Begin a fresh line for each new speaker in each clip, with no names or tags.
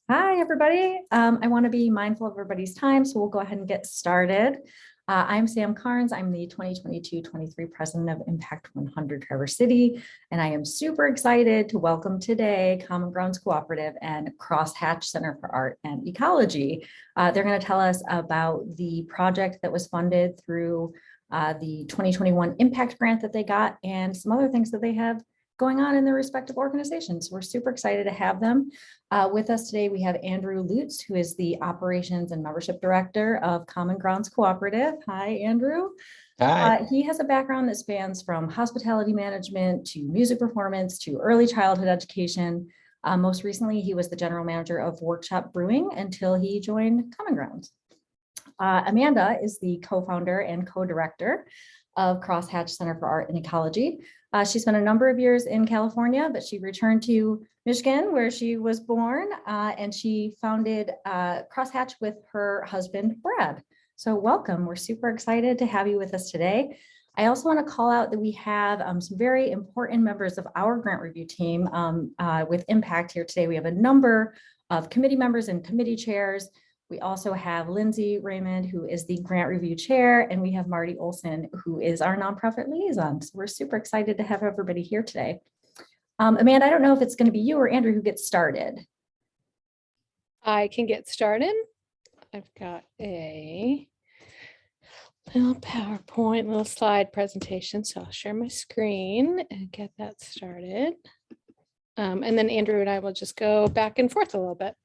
Hi, everybody. I want to be mindful of everybody's time, so we'll go ahead and get started. I'm Sam Carnes. I'm the 2022-23 president of Impact100 Traverse City, and I am super excited to welcome today Commongrounds Cooperative and Crosshatch Center for Art and Ecology. They're going to tell us about the project that was funded through the 2021 Impact Grant that they got and some other things that they have going on in their respective organizations. We're super excited to have them. With us today, we have Andrew Lutz, who is the Operations and Membership Director of Commongrounds Cooperative. Hi, Andrew.
Hi.
He has a background that spans from hospitality management to music performance to early childhood education. Most recently, he was the general manager of Workshop Brewing until he joined Commongrounds. Amanda is the co-founder and co-director of Crosshatch Center for Art and Ecology. She spent a number of years in California, but she returned to Michigan, where she was born, and she founded Crosshatch with her husband, Brad. So welcome. We're super excited to have you with us today. I also want to call out that we have some very important members of our grant review team with Impact here today. We have a number of committee members and committee chairs. We also have Lindsay Raymond, who is the grant review chair, and we have Marty Olson, who is our nonprofit liaison. So we're super excited to have everybody here today. Amanda, I don't know if it's going to be you or Andrew who gets started.
I can get started. I've got a little PowerPoint, little slide presentation. So I'll share my screen and get that started. And then Andrew and I will just go back and forth a little bit.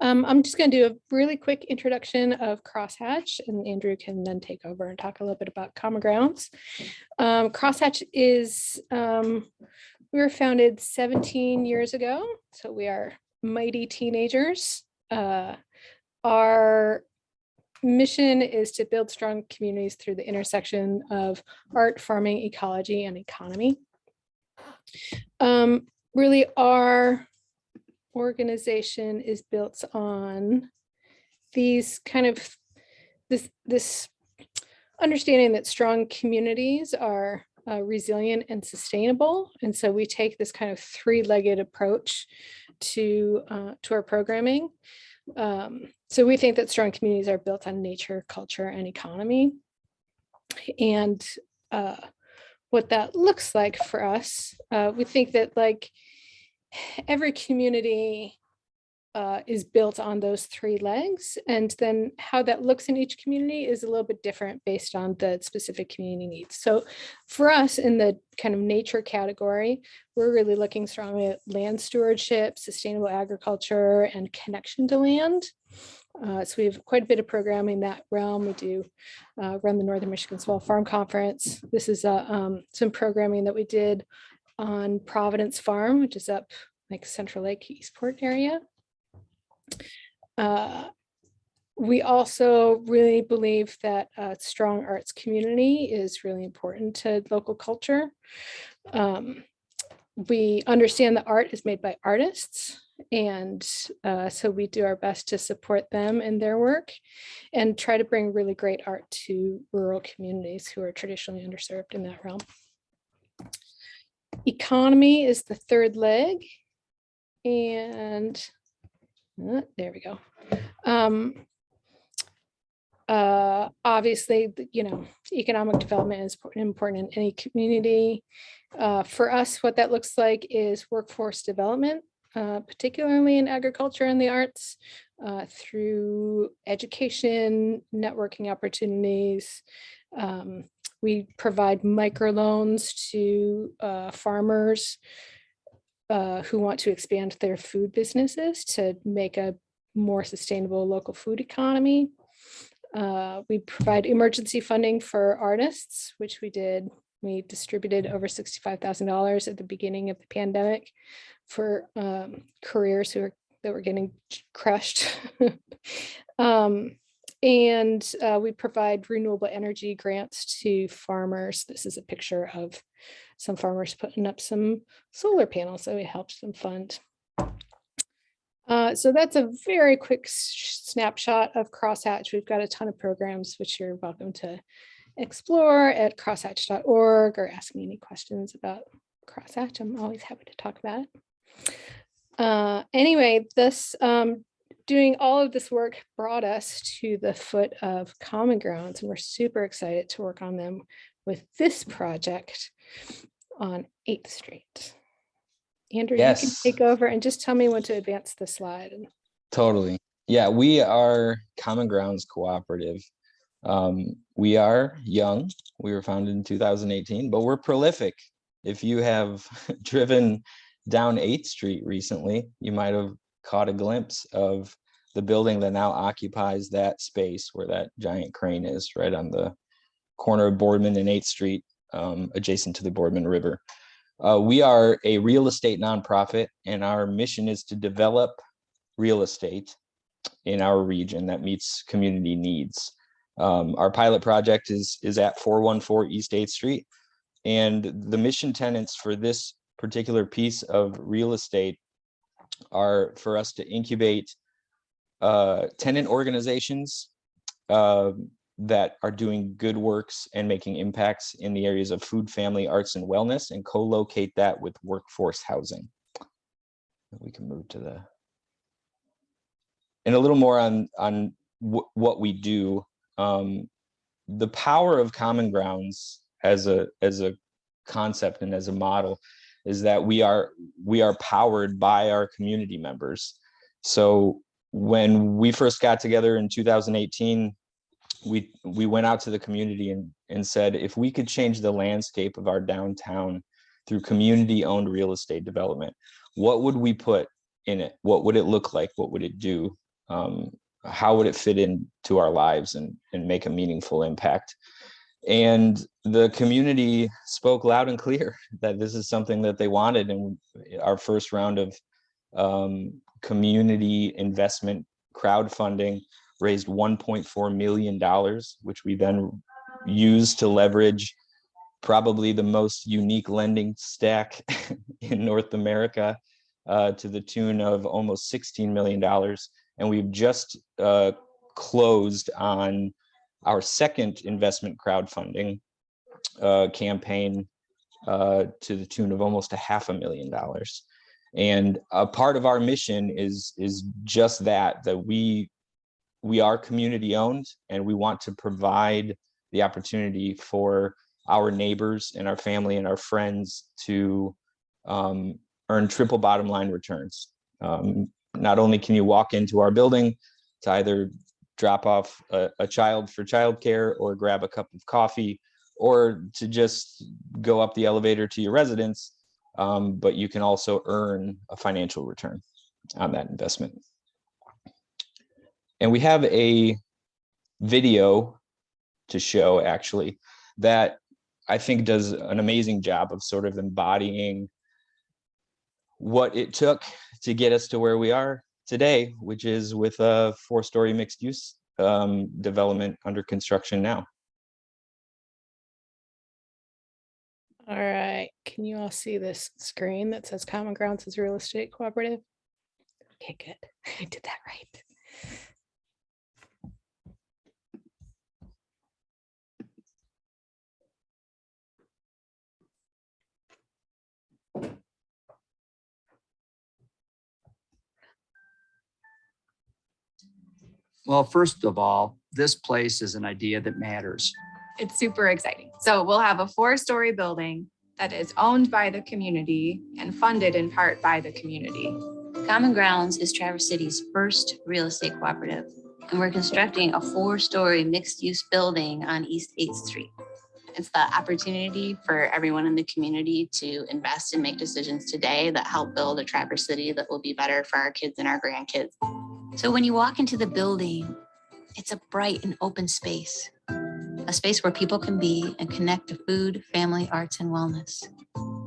I'm just going to do a really quick introduction of Crosshatch, and Andrew can then take over and talk a little bit about Commongrounds. Crosshatch is, we were founded 17 years ago, so we are mighty teenagers. Our mission is to build strong communities through the intersection of art, farming, ecology, and economy. Really, our organization is built on these kind of this understanding that strong communities are resilient and sustainable, and so we take this kind of three-legged approach to our programming. So we think that strong communities are built on nature, culture, and economy, and what that looks like for us, we think that like every community is built on those three legs, and then how that looks in each community is a little bit different based on the specific community needs. So for us in the kind of nature category, we're really looking strongly at land stewardship, sustainable agriculture, and connection to land. So we have quite a bit of programming in that realm. We do run the Northern Michigan Small Farm Conference. This is some programming that we did on Providence Farm, which is up like Central Lake, Eastport area. We also really believe that a strong arts community is really important to local culture. We understand that art is made by artists, and so we do our best to support them in their work and try to bring really great art to rural communities who are traditionally underserved in that realm. Economy is the third leg, and there we go. Obviously, you know, economic development is important in any community. For us, what that looks like is workforce development, particularly in agriculture and the arts, through education, networking opportunities. We provide microloans to farmers who want to expand their food businesses to make a more sustainable local food economy. We provide emergency funding for artists, which we did. We distributed over $65,000 at the beginning of the pandemic for careers that were getting crushed. And we provide renewable energy grants to farmers. This is a picture of some farmers putting up some solar panels that we helped them fund. So that's a very quick snapshot of Crosshatch. We've got a ton of programs, which you're welcome to explore at crosshatch.org or ask me any questions about Crosshatch. I'm always happy to talk about it. Anyway, this doing all of this work brought us to the foot of Common Grounds, and we're super excited to work on them with this project on 8th Street. Andrew, you can
Yes.
take over and just tell me when to advance the slide.
Totally. Yeah, we are Commongrounds Cooperative. We are young. We were founded in 2018, but we're prolific. If you have driven down 8th Street recently, you might have caught a glimpse of the building that now occupies that space where that giant crane is, right on the corner of Boardman and 8th Street, adjacent to the Boardman River. We are a real estate nonprofit, and our mission is to develop real estate in our region that meets community needs. Our pilot project is at 414 East 8th Street, and the mission tenets for this particular piece of real estate are for us to incubate tenant organizations that are doing good works and making impacts in the areas of food, family, arts, and wellness, and co-locate that with workforce housing. We can move to the, and a little more on what we do. The power of Common Grounds as a concept and as a model is that we are powered by our community members. So when we first got together in 2018, we went out to the community and said, if we could change the landscape of our downtown through community-owned real estate development, what would we put in it? What would it look like? What would it do? How would it fit into our lives and make a meaningful impact? And the community spoke loud and clear that this is something that they wanted. And our first round of community investment crowdfunding raised $1.4 million, which we then used to leverage probably the most unique lending stack in North America, to the tune of almost $16 million. And we've just closed on our second investment crowdfunding campaign to the tune of almost $500,000. And a part of our mission is just that we are community owned, and we want to provide the opportunity for our neighbors and our family and our friends to earn triple bottom line returns. Not only can you walk into our building to either drop off a child for childcare or grab a cup of coffee, or to just go up the elevator to your residence, but you can also earn a financial return on that investment. And we have a video to show, actually, that I think does an amazing job of sort of embodying what it took to get us to where we are today, which is with a 4-story mixed use development under construction now.
All right, can you all see this screen that says Common Grounds is Real Estate Cooperative? Okay, good. I did that right.
Well, first of all, this place is an idea that matters.
It's super exciting. So we'll have a 4-story building that is owned by the community and funded in part by the community.
Common Grounds is Traverse City's first real estate cooperative, and we're constructing a 4-story mixed-use building on East 8th Street. It's the opportunity for everyone in the community to invest and make decisions today that help build a Traverse City that will be better for our kids and our grandkids. So when you walk into the building, it's a bright and open space, a space where people can be and connect to food, family, arts, and wellness.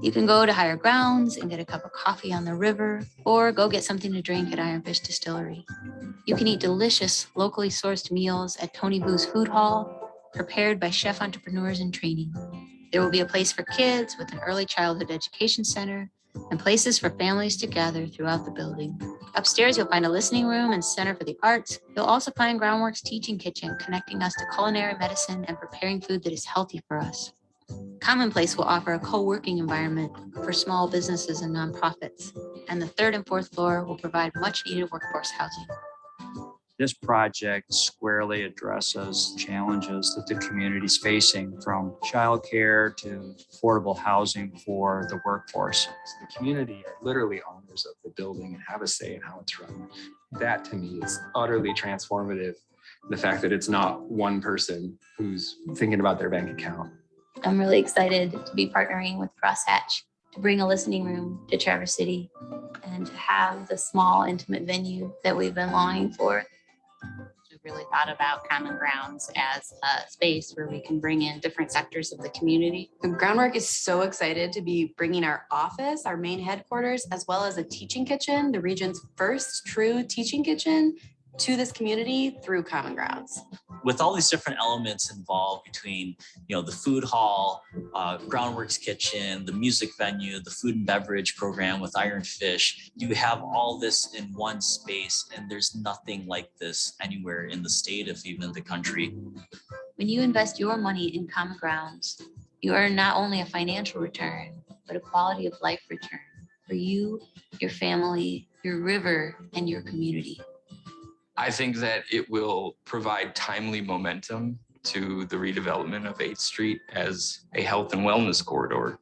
You can go to higher grounds and get a cup of coffee on the river, or go get something to drink at Ironfish Distillery. You can eat delicious, locally sourced meals at Tony Boo's Food Hall, prepared by chef entrepreneurs in training. There will be a place for kids with an early childhood education center and places for families to gather throughout the building. Upstairs, you'll find a listening room and center for the arts. You'll also find Groundworks Teaching Kitchen, connecting us to culinary medicine and preparing food that is healthy for us. Commonplace will offer a co-working environment for small businesses and nonprofits. and the third and fourth floor will provide much needed workforce housing.
This project squarely addresses challenges that the community is facing, from childcare to affordable housing for the workforce.
The community are literally owners of the building and have a say in how it's run. That to me is utterly transformative. The fact that it's not one person who's thinking about their bank account.
I'm really excited to be partnering with Crosshatch to bring a listening room to Traverse City and to have the small, intimate venue that we've been longing for.
We really thought about Commongrounds as a space where we can bring in different sectors of the community.
The Groundwork is so excited to be bringing our office, our main headquarters, as well as a teaching kitchen, the region's first true teaching kitchen, to this community through Commongrounds.
With all these different elements involved between, the food hall, Groundworks kitchen, the music venue, the food and beverage program with Iron Fish, you have all this in one space, and there's nothing like this anywhere in the state, if even the country.
When you invest your money in Commongrounds, you earn not only a financial return, but a quality of life return for you, your family, your river, and your community.
I think that it will provide timely momentum to the redevelopment of 8th Street as a health and wellness corridor.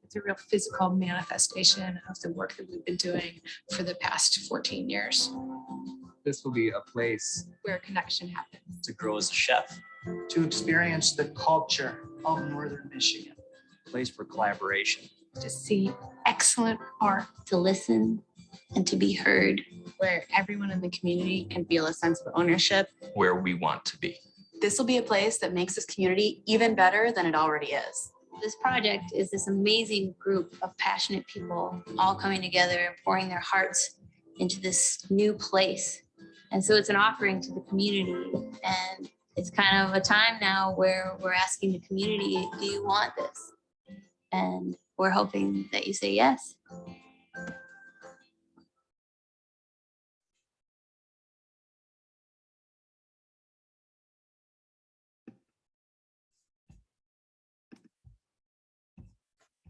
It's a real physical manifestation of the work that we've been doing for the past 14 years.
This will be a place
where connection happens.
To grow as a chef.
To experience the culture of Northern Michigan.
A place for collaboration.
To see excellent art.
To listen and to be heard.
Where everyone in the community can feel a sense of ownership.
Where we want to be.
This will be a place that makes this community even better than it already is.
This project is this amazing group of passionate people all coming together and pouring their hearts into this new place. And so it's an offering to the community. And it's kind of a time now where we're asking the community, do you want this? And we're hoping that you say yes.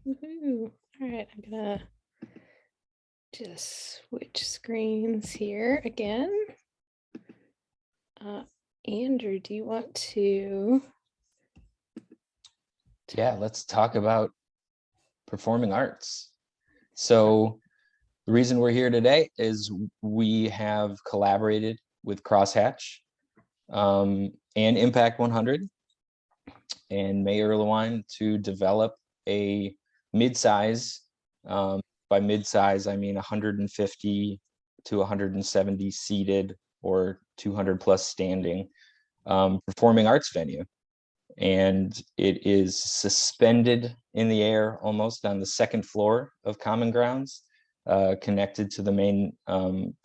Woohoo. All right, I'm gonna just switch screens here again. Andrew, do you want to?
Yeah, let's talk about performing arts. So the reason we're here today is we have collaborated with Crosshatch and Impact100 and Mayor Lewine to develop a mid-size, by mid-size, I mean 150 to 170 seated or 200 plus standing performing arts venue. And it is suspended in the air almost on the second floor of Commongrounds, connected to the main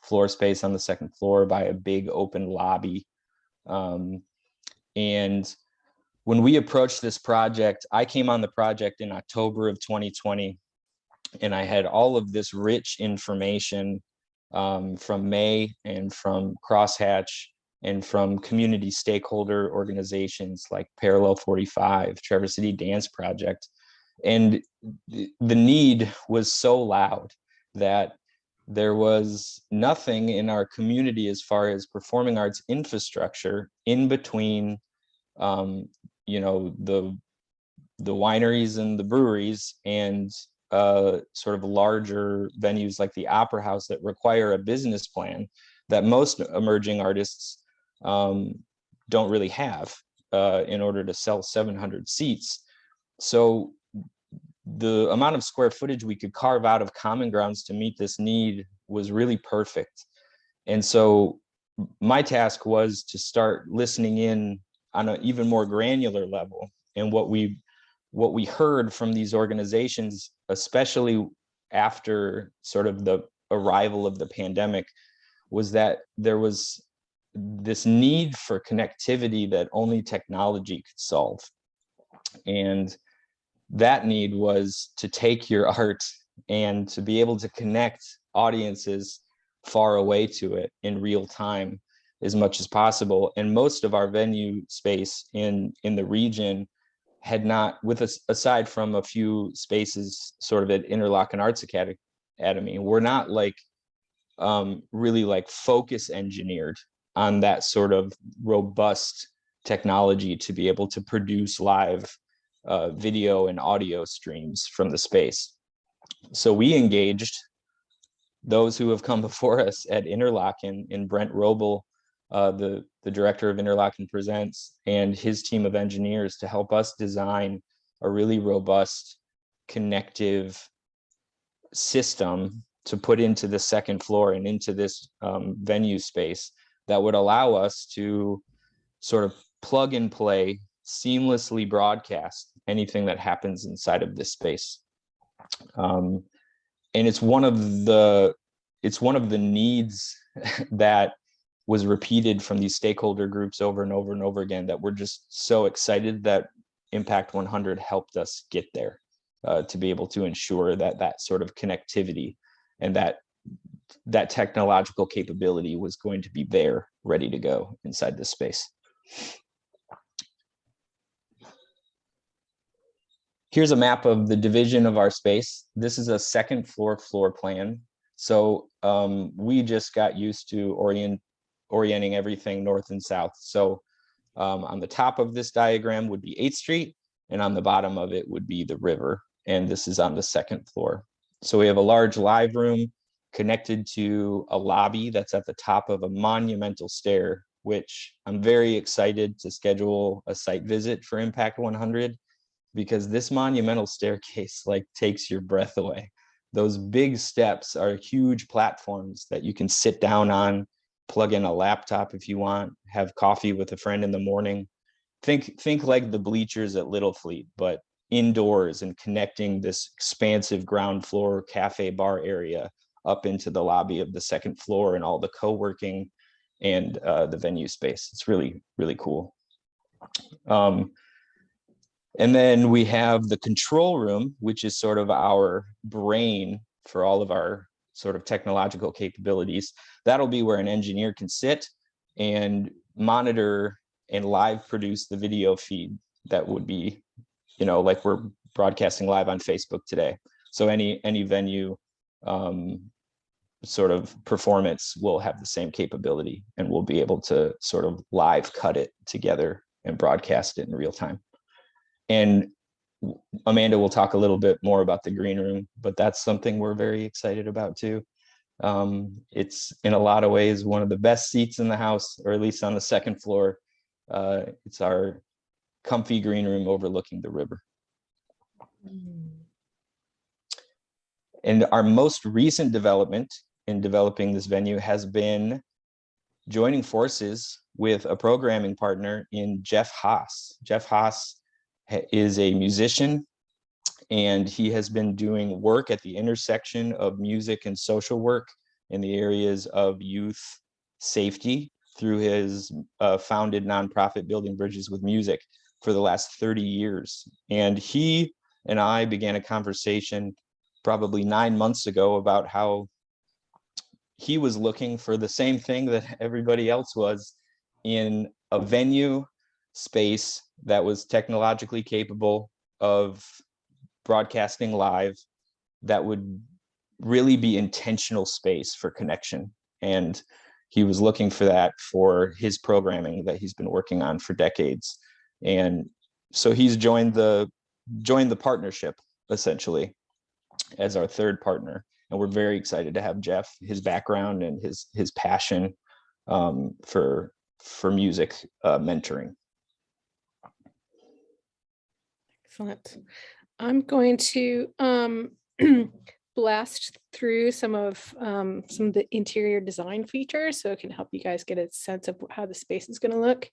floor space on the second floor by a big open lobby. And when we approached this project, I came on the project in October of 2020, and I had all of this rich information from May and from Crosshatch and from community stakeholder organizations like Parallel 45, Traverse City Dance Project. And the need was so loud that there was nothing in our community as far as performing arts infrastructure in between the wineries and the breweries and sort of larger venues like the Opera House that require a business plan that most emerging artists don't really have in order to sell 700 seats. So the amount of square footage we could carve out of Commongrounds to meet this need was really perfect. And so my task was to start listening in on an even more granular level. And what we heard from these organizations, especially after sort of the arrival of the pandemic, was that there was this need for connectivity that only technology could solve. And that need was to take your art and to be able to connect audiences far away to it in real time as much as possible. And most of our venue space in the region had not, with us, aside from a few spaces sort of at Interlochen Arts me. We're not like really like focus engineered on that sort of robust technology to be able to produce live video and audio streams from the space. So we engaged those who have come before us at Interlochen in Brent Robel, the director of Interlochen Presents, and his team of engineers to help us design a really robust, connective system to put into the second floor and into this venue space that would allow us to sort of plug and play, seamlessly broadcast anything that happens inside of this space. And it's one of the needs that was repeated from these stakeholder groups over and over and over again, that we're just so excited that Impact 100 helped us get there, to be able to ensure that that sort of connectivity and that technological capability was going to be there, ready to go inside this space. Here's a map of the division of our space. This is a second floor plan. So we just got used to orienting everything north and south. So on the top of this diagram would be 8th Street, and on the bottom of it would be the river. And this is on the second floor. So we have a large live room connected to a lobby that's at the top of a monumental stair, which I'm very excited to schedule a site visit for Impact 100, because this monumental staircase like takes your breath away. Those big steps are huge platforms that you can sit down on, plug in a laptop if you want, have coffee with a friend in the morning. Think like the bleachers at Little Fleet, but indoors and connecting this expansive ground floor cafe bar area up into the lobby of the second floor and all the co-working and the venue space. It's really, really cool. And then we have the control room, which is sort of our brain for all of our sort of technological capabilities. That'll be where an engineer can sit and monitor and live produce the video feed that would be, you know, like we're broadcasting live on Facebook today. So any venue sort of performance will have the same capability, and we'll be able to sort of live cut it together and broadcast it in real time. And Amanda will talk a little bit more about the green room, but that's something we're very excited about too. It's in a lot of ways one of the best seats in the house, or at least on the second floor. It's our comfy green room overlooking the river. And our most recent development in developing this venue has been joining forces with a programming partner in Jeff Haas. Jeff Haas is a musician, and he has been doing work at the intersection of music and social work in the areas of youth safety through his founded nonprofit Building Bridges with Music for the last 30 years. And he and I began a conversation probably 9 months ago about how he was looking for the same thing that everybody else was in a venue space that was technologically capable of broadcasting live, that would really be intentional space for connection. And he was looking for that for his programming that he's been working on for decades. And so he's joined the partnership essentially as our third partner. And we're very excited to have Jeff, his background and his passion for music mentoring.
Excellent. I'm going to blast through some of the interior design features so it can help you guys get a sense of how the space is going to look.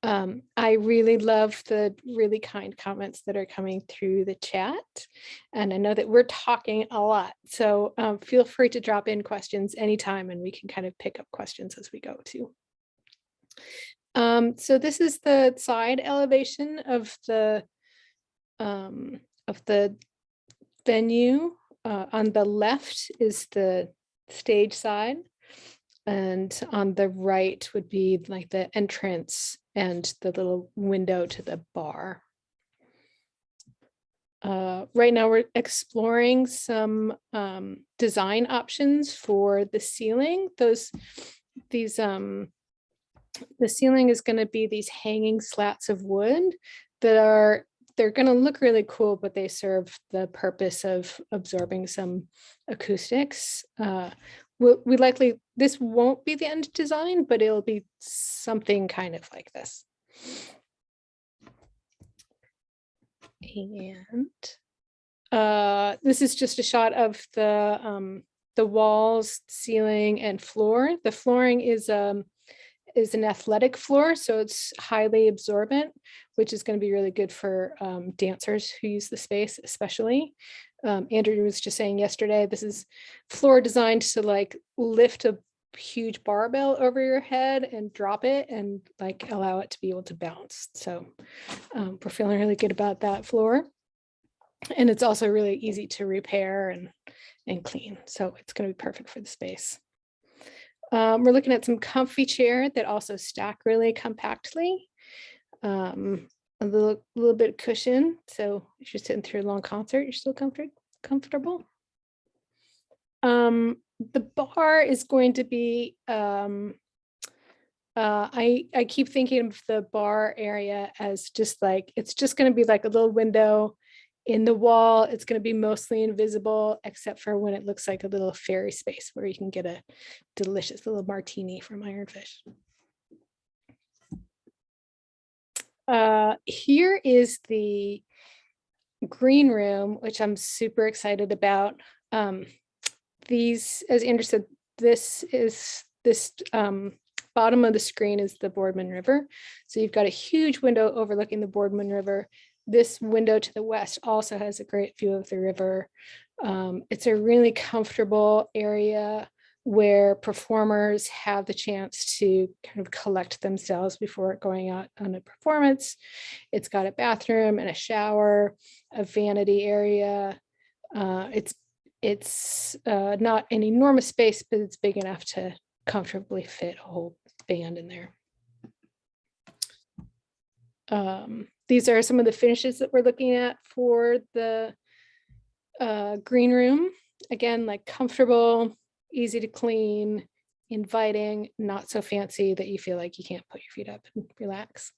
I really love the really kind comments that are coming through the chat. And I know that we're talking a lot, so feel free to drop in questions anytime and we can kind of pick up questions as we go too. So this is the side elevation of the venue. On the left is the stage side, and on the right would be like the entrance and the little window to the bar. Right now we're exploring some design options for the ceiling. The ceiling is going to be these hanging slats of wood that they're going to look really cool, but they serve the purpose of absorbing some acoustics. This won't be the end design, but it'll be something kind of like this. And this is just a shot of the walls, ceiling, and floor. The flooring is an athletic floor, so it's highly absorbent, which is going to be really good for dancers who use the space, especially. Andrew was just saying yesterday, this is floor designed to like lift a huge barbell over your head and drop it and like allow it to be able to bounce. So we're feeling really good about that floor. And it's also really easy to repair and clean. So it's going to be perfect for the space. We're looking at some comfy chair that also stack really compactly. A little bit of cushion. So if you're sitting through a long concert, you're still comfortable. The bar is going to be, I keep thinking of the bar area as just like, it's just going to be like a little window in the wall. It's going to be mostly invisible, except for when it looks like a little fairy space where you can get a delicious little martini from Ironfish. Here is the green room, which I'm super excited about. These, as Andrew said, this bottom of the screen is the Boardman River. So you've got a huge window overlooking the Boardman River. This window to the west also has a great view of the river. It's a really comfortable area where performers have the chance to kind of collect themselves before going out on a performance. It's got a bathroom and a shower, a vanity area. It's not an enormous space, but it's big enough to comfortably fit a whole band in there. These are some of the finishes that we're looking at for the green room. Again, like comfortable, easy to clean, inviting, not so fancy that you feel like you can't put your feet up and relax.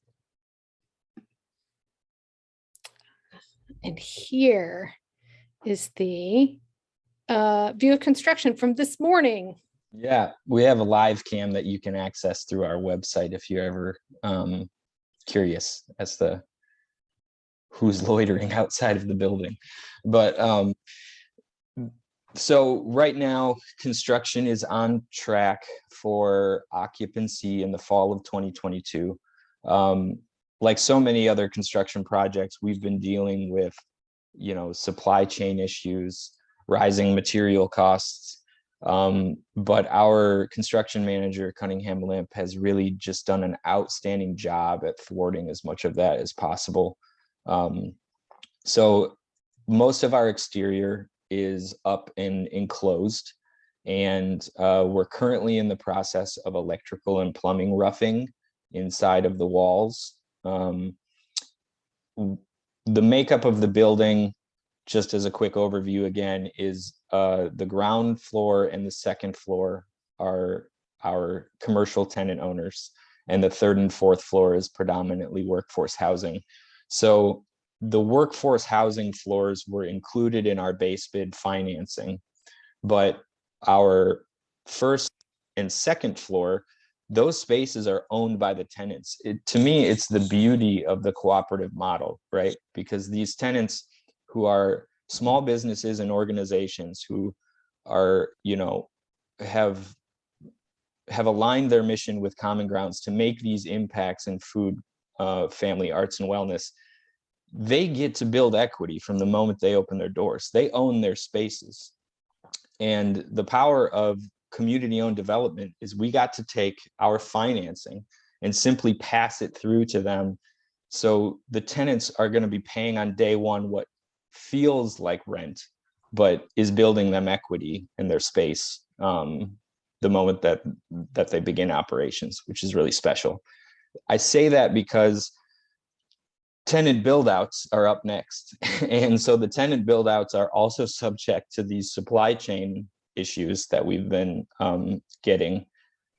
And here is the view of construction from this morning.
Yeah, we have a live cam that you can access through our website if you're ever curious as to who's loitering outside of the building. But so right now, construction is on track for occupancy in the fall of 2022. Like so many other construction projects, we've been dealing with, supply chain issues, rising material costs. But our construction manager, Cunningham Limp, has really just done an outstanding job at thwarting as much of that as possible. So most of our exterior is up and enclosed, and we're currently in the process of electrical and plumbing roughing inside of the walls. The makeup of the building, just as a quick overview again, is the ground floor and the second floor are our commercial tenant owners, and the third and fourth floor is predominantly workforce housing. So the workforce housing floors were included in our base bid financing, but our first and second floor, those spaces are owned by the tenants. To me, it's the beauty of the cooperative model, right? Because these tenants who are small businesses and organizations who are, have aligned their mission with Commongrounds to make these impacts in food, family, arts, and wellness, they get to build equity from the moment they open their doors. They own their spaces. And the power of community-owned development is we got to take our financing and simply pass it through to them. So the tenants are going to be paying on day one what feels like rent, but is building them equity in their space the moment that they begin operations, which is really special. I say that because tenant build-outs are up next. And so the tenant build-outs are also subject to these supply chain issues that we've been getting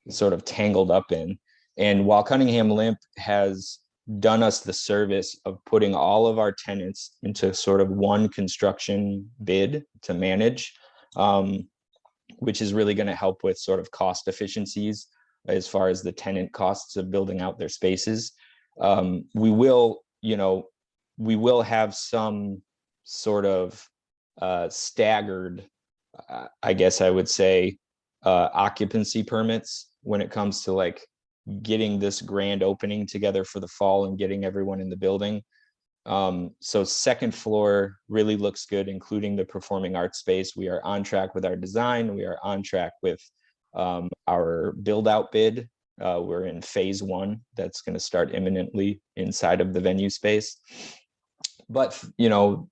sort of tangled up in. And while Cunningham Limp has done us the service of putting all of our tenants into sort of one construction bid to manage, which is really going to help with sort of cost efficiencies as far as the tenant costs of building out their spaces. We will have some sort of staggered, I guess I would say, occupancy permits when it comes to like getting this grand opening together for the fall and getting everyone in the building. So second floor really looks good, including the performing arts space. We are on track with our design. We are on track with our build out bid. We're in phase 1. That's going to start imminently inside of the venue space. But, you know,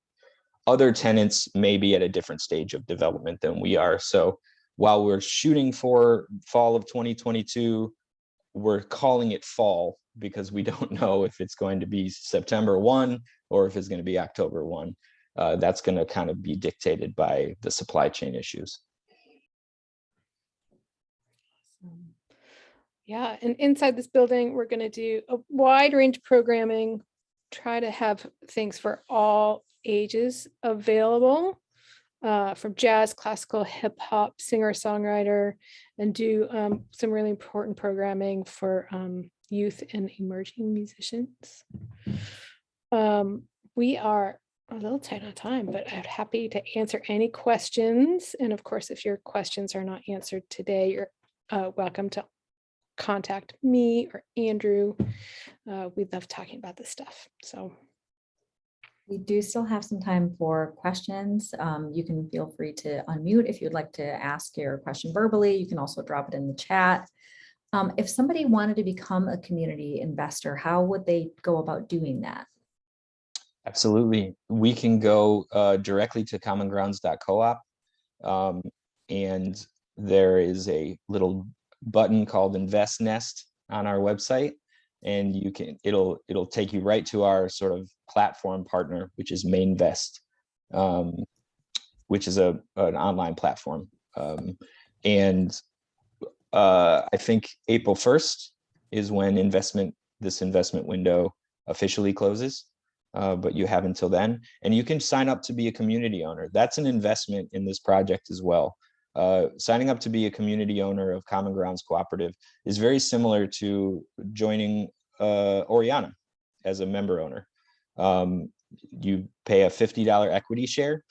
other tenants may be at a different stage of development than we are. So while we're shooting for fall of 2022, we're calling it fall because we don't know if it's going to be September 1 or if it's going to be October 1. That's going to kind of be dictated by the supply chain issues.
Yeah, and inside this building, we're going to do a wide range of programming, try to have things for all ages available, from jazz, classical, hip hop, singer-songwriter, and do some really important programming for youth and emerging musicians. We are a little tight on time, but I'm happy to answer any questions. And of course, if your questions are not answered today, you're welcome to contact me or Andrew. We love talking about this stuff. So
we do still have some time for questions. You can feel free to unmute if you'd like to ask your question verbally. You can also drop it in the chat. If somebody wanted to become a community investor, how would they go about doing that?
Absolutely. We can go directly to commongrounds.coop. And there is a little button called Invest Nest on our website. And you can, it'll take you right to our sort of platform partner, which is Mainvest, which is an online platform. And I think April 1st is when this investment window officially closes. But you have until then, and you can sign up to be a community owner. That's an investment in this project as well. Signing up to be a community owner of Commongrounds Cooperative is very similar to joining Oriana as a member owner. You pay a $50 equity share.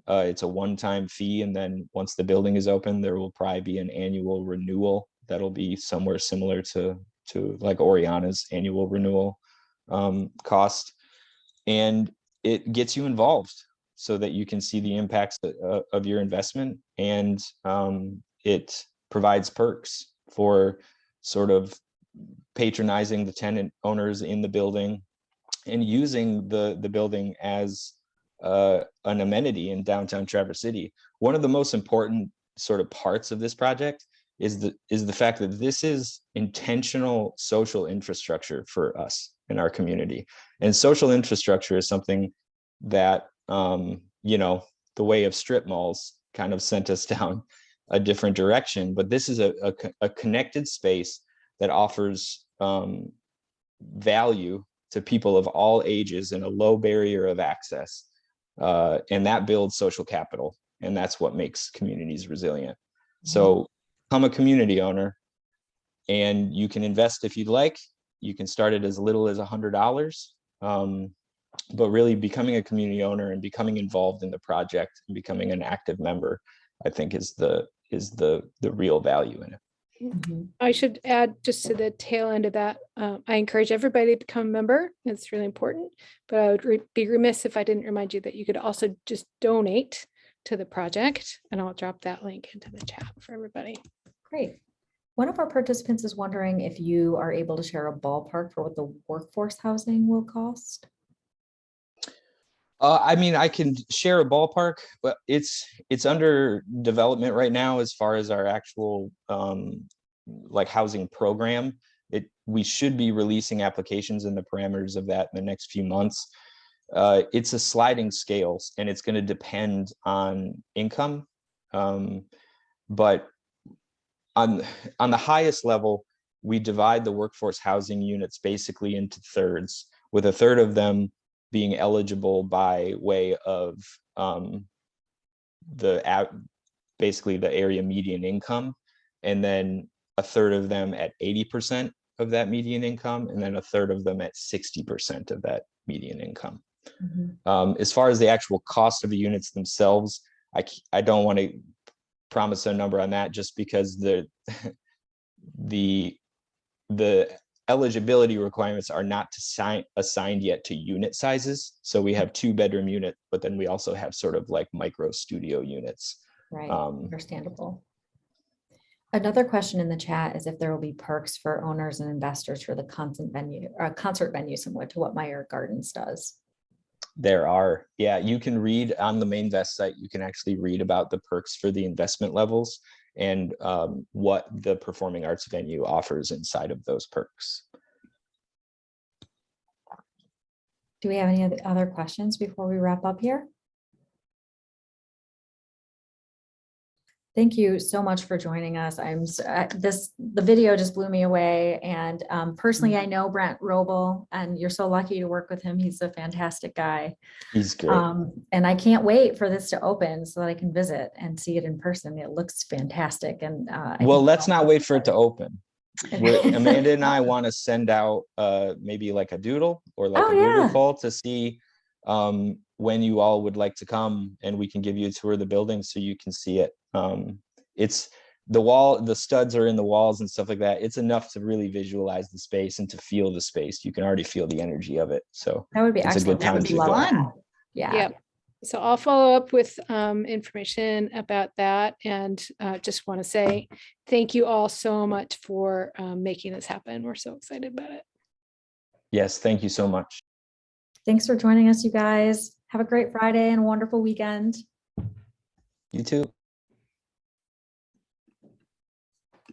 It's a one-time fee, and then once the building is open, there will probably be an annual renewal that'll be somewhere similar to like Oriana's annual renewal cost. And it gets you involved so that you can see the impacts of your investment, and it provides perks for sort of patronizing the tenant owners in the building and using the building as an amenity in downtown Traverse City. One of the most important sort of parts of this project is the fact that this is intentional social infrastructure for us in our community. And social infrastructure is something that, you know, the way of strip malls kind of sent us down a different direction. But this is a connected space that offers value to people of all ages and a low barrier of access. And that builds social capital. And that's what makes communities resilient. Mm-hmm. So become a community owner, and you can invest if you'd like. You can start it as little as $100, but really becoming a community owner and becoming involved in the project and becoming an active member, I think is the real value in it.
Mm-hmm. I should add just to the tail end of that, I encourage everybody to become a member. It's really important, but I would be remiss if I didn't remind you that you could also just donate to the project, and I'll drop that link into the chat for everybody.
Great. One of our participants is wondering if you are able to share a ballpark for what the workforce housing will cost.
I mean, I can share a ballpark, but it's under development right now as far as our actual like housing program. we should be releasing applications and the parameters of that in the next few months. It's a sliding scale, and it's going to depend on income. But on the highest level, we divide the workforce housing units basically into thirds, with a third of them being eligible by way of basically the area median income, and then a third of them at 80% of that median income, and then a third of them at 60% of that median income. As far as the actual cost of the units themselves, I don't want to promise a number on that, just because the eligibility requirements are not assigned yet to unit sizes. So we have 2-bedroom unit, but then we also have sort of like micro studio units.
Right, understandable. Another question in the chat is if there will be perks for owners and investors for the concert venue, similar to what Meyer Gardens does.
There are, yeah, you can read on the main Vest site, you can actually read about the perks for the investment levels and what the performing arts venue offers inside of those perks.
Do we have any other questions before we wrap up here? Thank you so much for joining us. The video just blew me away. And personally, I know Brent Roble, and you're so lucky to work with him. He's a fantastic guy.
He's great.
And I can't wait for this to open so that I can visit and see it in person. It looks fantastic. And
well, let's not wait for it to open. Amanda and I want to send out maybe like a doodle or like a Google poll to see when you all would like to come, and we can give you a tour of the building so you can see it. It's the studs are in the walls and stuff like that. It's enough to really visualize the space and to feel the space. You can already feel the energy of it. So
that would be
it's
excellent.
a good time to go.
Fun. Yeah.
Yep. So I'll follow up with information about that, and just want to say thank you all so much for making this happen. We're so excited about it.
Yes, thank you so much.
Thanks for joining us, you guys. Have a great Friday and a wonderful weekend.
You too.